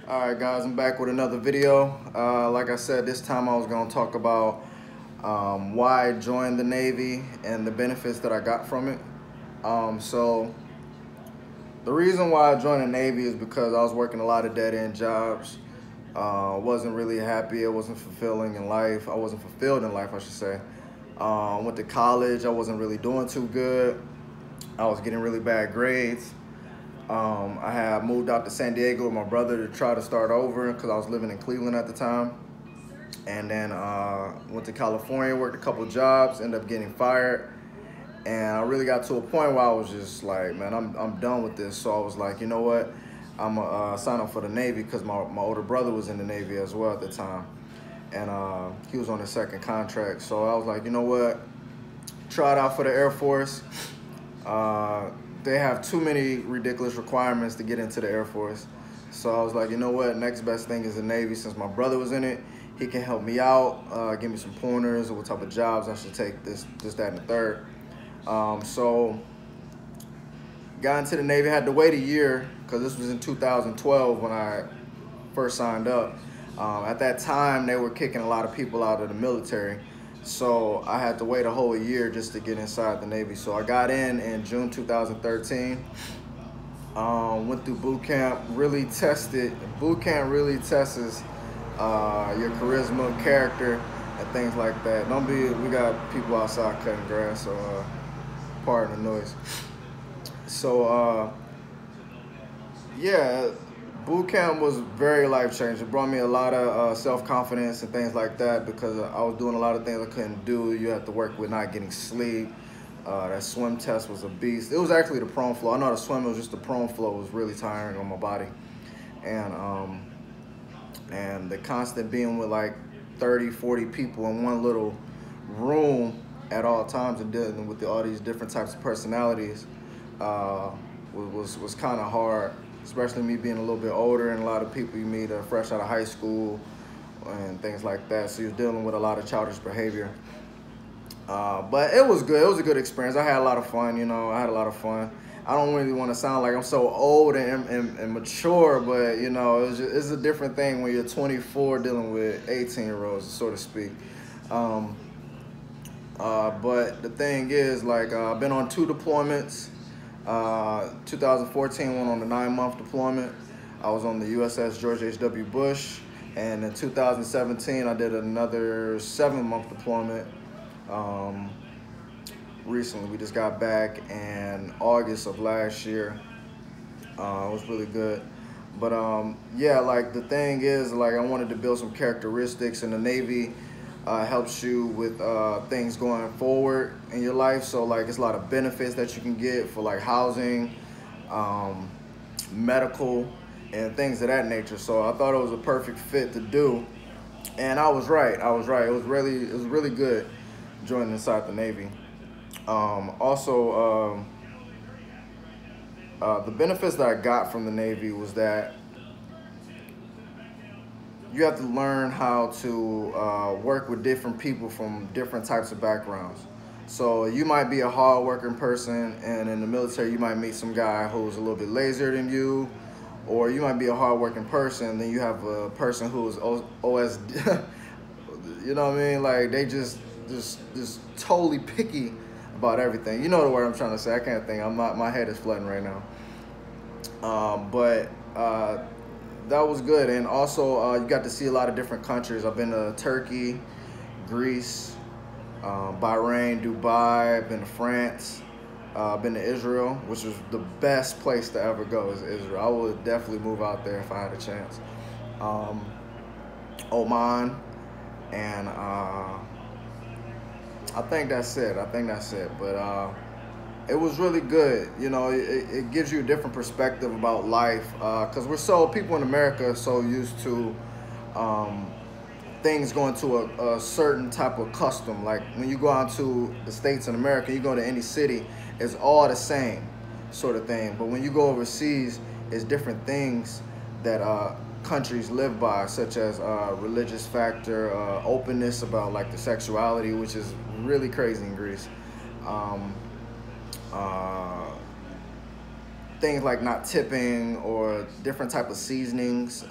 Alright guys, I'm back with another video. Like I said, this time I was going to talk about why I joined the Navy and the benefits that I got from it. So the reason why I joined the Navy is because I was working a lot of dead-end jobs. Wasn't really happy. I wasn't fulfilling in life. I wasn't fulfilled in life, I should say. Went to college. I wasn't really doing too good. I was getting really bad grades. I had moved out to San Diego with my brother to try to start over because I was living in Cleveland at the time. And then went to California, worked a couple jobs, ended up getting fired. And I really got to a point where I was just like, man, I'm done with this. So I was like, you know what? I'm going to sign up for the Navy because my older brother was in the Navy as well at the time. And he was on his second contract. So I was like, you know what? Try it out for the Air Force. They have too many ridiculous requirements to get into the Air Force. So I was like, you know what? Next best thing is the Navy. Since my brother was in it, he can help me out, give me some pointers of what type of jobs I should take, this, that, and the third. So got into the Navy, had to wait a year because this was in 2012 when I first signed up. At that time, they were kicking a lot of people out of the military. So I had to wait a whole year just to get inside the Navy. So I got in June 2013. Went through boot camp, really tested. Boot camp really tests your charisma, character, and things like that. We got people outside cutting grass, so pardon the noise. So yeah, boot camp was very life-changing. It brought me a lot of self-confidence and things like that because I was doing a lot of things I couldn't do. You have to work with not getting sleep. That swim test was a beast. It was actually the prone flow. I know the swim, it was just the prone flow was really tiring on my body. And the constant being with like 30, 40 people in one little room at all times and dealing with all these different types of personalities was kind of hard, especially me being a little bit older and a lot of people you meet fresh out of high school and things like that. So you're dealing with a lot of childish behavior. But it was good. It was a good experience. I had a lot of fun, you know. I had a lot of fun. I don't really want to sound like I'm so old and mature, but, you know, it's a different thing when you're 24 dealing with 18-year-olds, so to speak. But the thing is, like, I've been on 2 deployments. 2014 went on the 9-month deployment. I was on the USS George H.W. Bush. And in 2017, I did another 7-month deployment. Recently, we just got back in August of last year. It was really good. But yeah, like the thing is, like I wanted to build some characteristics, and the Navy helps you with things going forward in your life. So like it's a lot of benefits that you can get for like housing, medical, and things of that nature. So I thought it was a perfect fit to do, and I was right. I was right. It was really good joining inside the Navy. Also, the benefits that I got from the Navy was that you have to learn how to work with different people from different types of backgrounds. So you might be a hard-working person, and in the military you might meet some guy who's a little bit lazier than you, or you might be a hard-working person, and then you have a person who's OSD. You know what I mean? Like they just totally picky about everything. You know the word I'm trying to say. I can't think. My head is flooding right now. But that was good. And also you got to see a lot of different countries. I've been to Turkey, Greece, Bahrain, Dubai. I've been to France. I've been to Israel, which was the best place to ever go, is Israel. I would definitely move out there if I had a chance. Oman, and I think that's it. But it was really good. You know, it gives you a different perspective about life because people in America are so used to things going to a certain type of custom. Like when you go out to the States in America, you go to any city, it's all the same sort of thing. But when you go overseas, it's different things that countries live by, such as religious factor, openness about like the sexuality, which is really crazy in Greece. things like not tipping or different type of seasonings.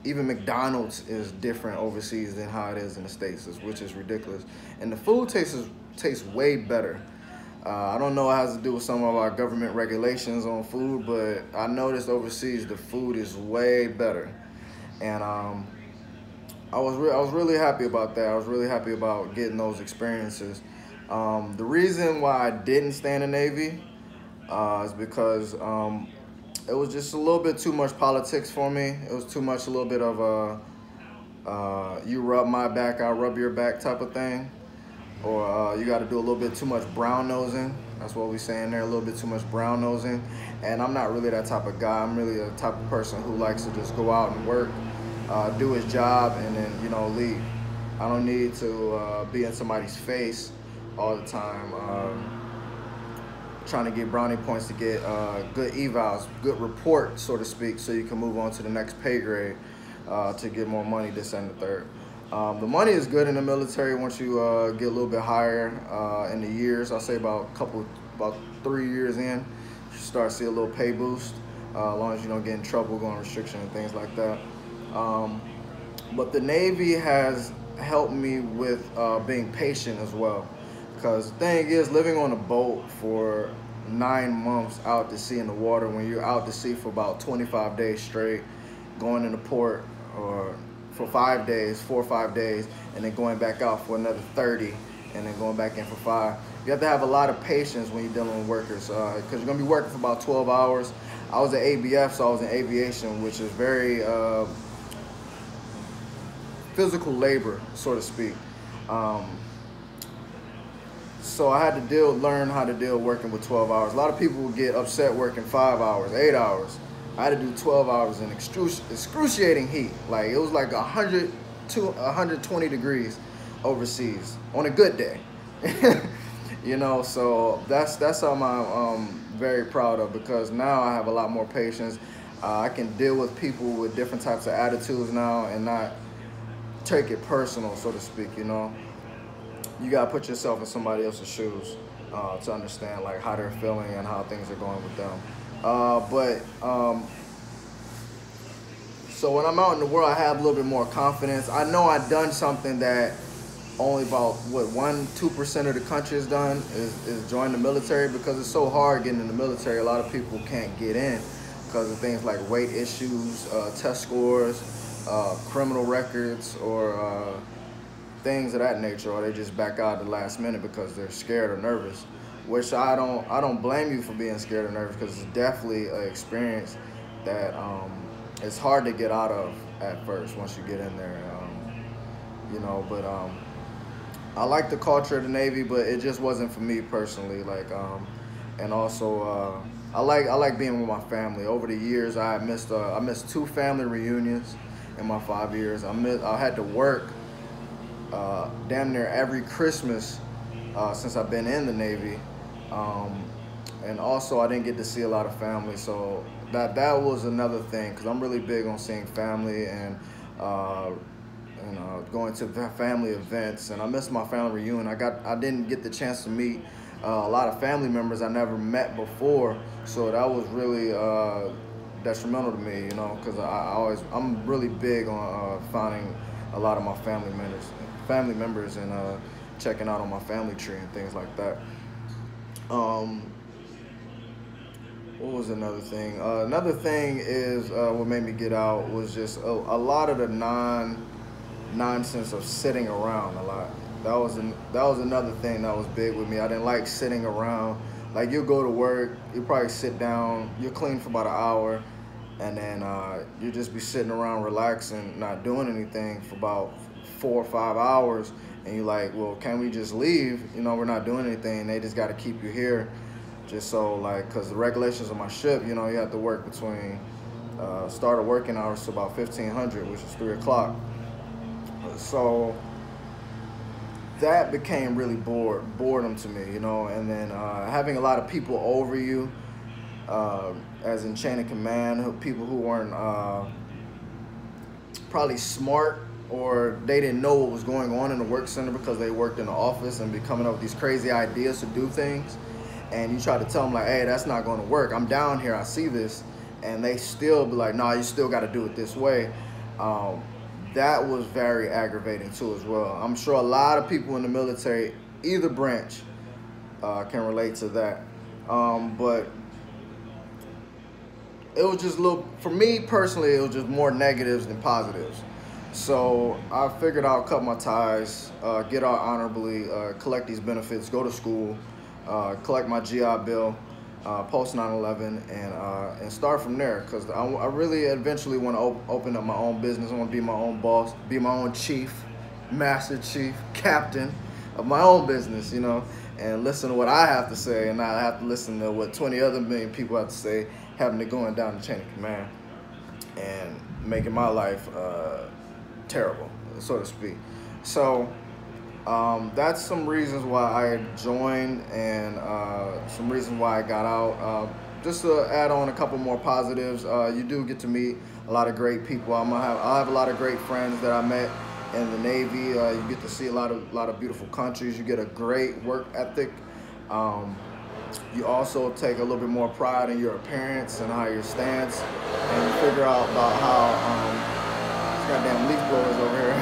Even McDonald's is different overseas than how it is in the States, which is ridiculous. And the food tastes way better. I don't know what it has to do with some of our government regulations on food, but I noticed overseas the food is way better. And I was really happy about that. I was really happy about getting those experiences. The reason why I didn't stay in the Navy is because it was just a little bit too much politics for me. It was too much, a little bit of a you rub my back, I'll rub your back type of thing. Or you got to do a little bit too much brown nosing. That's what we say in there, a little bit too much brown nosing. And I'm not really that type of guy. I'm really a type of person who likes to just go out and work, do his job, and then, you know, leave. I don't need to be in somebody's face all the time, trying to get brownie points to get good evals, good report, so to speak, so you can move on to the next pay grade to get more money, this and the third. The money is good in the military once you get a little bit higher in the years. I'll say about 3 years in, you start to see a little pay boost, as long as you don't get in trouble, going on restriction and things like that. But the Navy has helped me with being patient as well. Because the thing is, living on a boat for 9 months out to sea in the water, when you're out to sea for about 25 days straight, going into port or for 5 days, 4 or 5 days, and then going back out for another 30, and then going back in for 5. You have to have a lot of patience when you're dealing with workers, because you're gonna be working for about 12 hours. I was at ABF, so I was in aviation, which is very physical labor, so to speak. So I had to learn how to deal working with 12 hours. A lot of people would get upset working 5 hours, 8 hours. I had to do 12 hours in excruciating heat. Like, it was like 100 to 120 degrees overseas on a good day. You know, so that's something I'm very proud of, because now I have a lot more patience. I can deal with people with different types of attitudes now and not take it personal, so to speak, you know. You gotta put yourself in somebody else's shoes to understand like how they're feeling and how things are going with them. So when I'm out in the world, I have a little bit more confidence. I know I've done something that only about, what, 1-2% of the country has done, is join the military, because it's so hard getting in the military. A lot of people can't get in because of things like weight issues, test scores, criminal records, or things of that nature, or they just back out at the last minute because they're scared or nervous. Which I don't blame you for being scared or nervous, because it's definitely an experience that it's hard to get out of at first once you get in there, you know. But I like the culture of the Navy, but it just wasn't for me personally. Like, and also I like being with my family. Over the years, I missed 2 family reunions in my 5 years. I had to work damn near every Christmas since I've been in the Navy, and also I didn't get to see a lot of family, so that was another thing, because I'm really big on seeing family and going to family events. And I missed my family reunion. I didn't get the chance to meet a lot of family members I never met before, so that was really detrimental to me, you know, because I'm really big on finding a lot of my family members and checking out on my family tree and things like that. What was another thing? Another thing is what made me get out was just a lot of the nonsense of sitting around a lot. That was another thing that was big with me. I didn't like sitting around. Like, you'll go to work, you probably sit down, you'll clean for about an hour, and then you just be sitting around relaxing, not doing anything for about 4 or 5 hours, and you're like, well, can we just leave? You know, we're not doing anything. They just got to keep you here, just so, like, because the regulations of my ship, you know, you have to work between start of working hours to about 1500, which is 3 o'clock. So that became really boredom to me, you know. And then having a lot of people over you, as in chain of command, people who weren't probably smart, or they didn't know what was going on in the work center because they worked in the office, and be coming up with these crazy ideas to do things. and you try to tell them like, hey, that's not going to work. I'm down here, I see this, and they still be like, no, you still got to do it this way. That was very aggravating too as well. I'm sure a lot of people in the military, either branch, can relate to that. But it was just a little, for me personally, it was just more negatives than positives. So I figured I'll cut my ties, get out honorably, collect these benefits, go to school, collect my GI Bill, post 9/11, and start from there. Because I really eventually want to open up my own business. I want to be my own boss, be my own chief, master chief, captain of my own business, you know, and listen to what I have to say, and not have to listen to what 20 other million people have to say, having to going down the chain of command and making my life terrible, so to speak. So that's some reasons why I joined, and some reasons why I got out. Just to add on a couple more positives, you do get to meet a lot of great people. I'll have a lot of great friends that I met in the Navy. You get to see a lot of beautiful countries. You get a great work ethic. You also take a little bit more pride in your appearance and how your stance, and you figure out about how goddamn leaf blowers over here.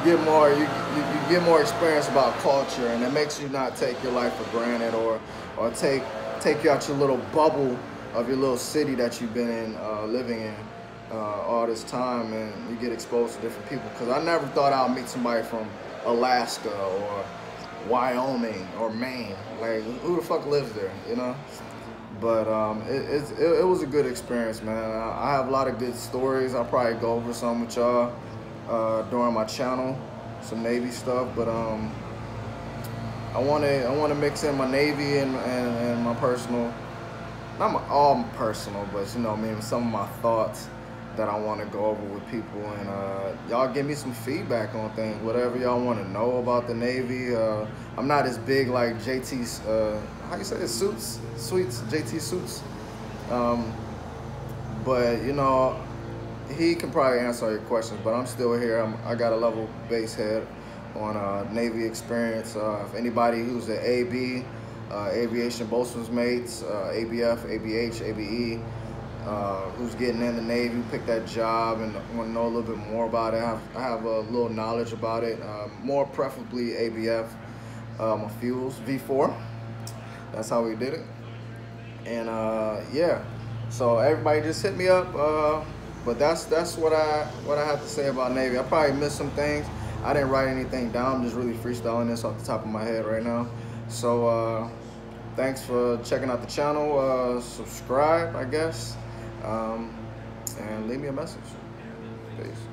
You get more experience about culture, and it makes you not take your life for granted, or take you out your little bubble of your little city that you've been in, living in all this time, and you get exposed to different people. Because I never thought I'd meet somebody from Alaska or Wyoming or Maine. Like, who the fuck lives there, you know? But it was a good experience, man. I have a lot of good stories. I'll probably go over some with y'all during my channel, some Navy stuff. But I want to mix in my Navy and my personal, not all personal, but you know what I mean, some of my thoughts that I want to go over with people, and y'all give me some feedback on things, whatever y'all want to know about the Navy. I'm not as big like JT's, how you say it, Suits, JT Suits, but you know, he can probably answer all your questions, but I'm still here. I got a level base head on Navy experience. If anybody who's an AB, aviation boatswain's mates, ABF, ABH, ABE, who's getting in the Navy, pick that job, and want to know a little bit more about it, I have a little knowledge about it, more preferably ABF, my fuels, V4. That's how we did it. And yeah, so everybody just hit me up. But that's what I have to say about Navy. I probably missed some things. I didn't write anything down. I'm just really freestyling this off the top of my head right now. So thanks for checking out the channel. Subscribe, I guess, and leave me a message. Peace.